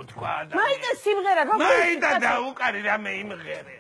უთქვა და მაინდა სიმღერა გოგო მაინდა დაუკარი რამე იმღერე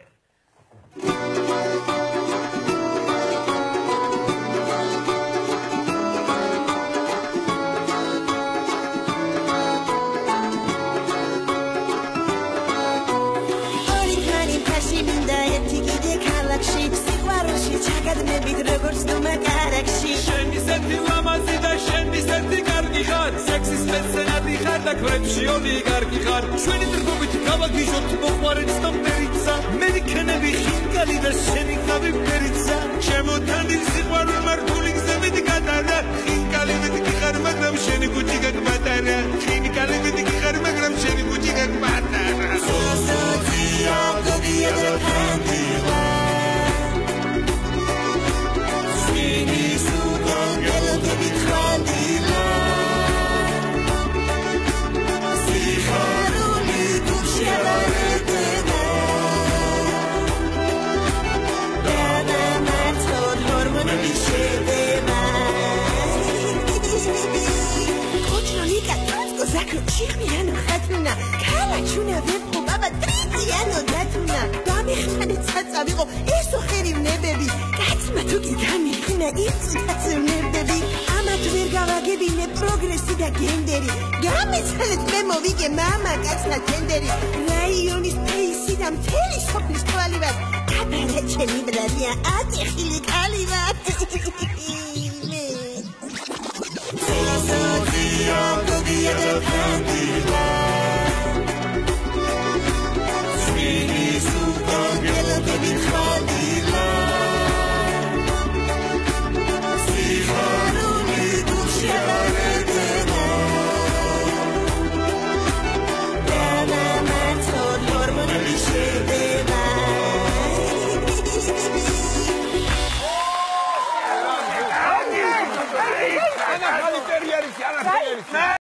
ჩაგადმებით როგორც დუმაკარაკში შენი სეთი ლამაზი და შენი სეთი კარგი ხარ სექსის მეცენადი ხარ და კვებში ოლიგარქი ხარ ჩვენი ტრგობით გავაგიჟოთ მოყვარეთ და მერიცა მე ვიქნები ხინკალი და შენი ხავი მერიცა შემოთანდილ სიყვარული მართული გზებით გადარა ხინკალი მეთქი ხარ მაგრამ შენი გუჭი გაგმატარა ხინკალი მეთქი ხარ მაგრამ შენი გუჭი გაგმატარა სოციო გოგია და ფანტილა Чирмияно хатуна, калачуна вепхо баба тритияно датуна. Дамихтани цацавиго, эсо херивнебеби. Кацма туки дамихина ицу тацунебеби. Ама ту ვერ გავაგებინე პროგრესი და გენდერი. გამიცალეთ მე მოვიგე მამა კაცთა ტენდერი. რაიონის ფეისი და მთელი სოფლის თვალი ვარ. კაბარე ჩემი ბრალია, ატიხილი კალი ვარ.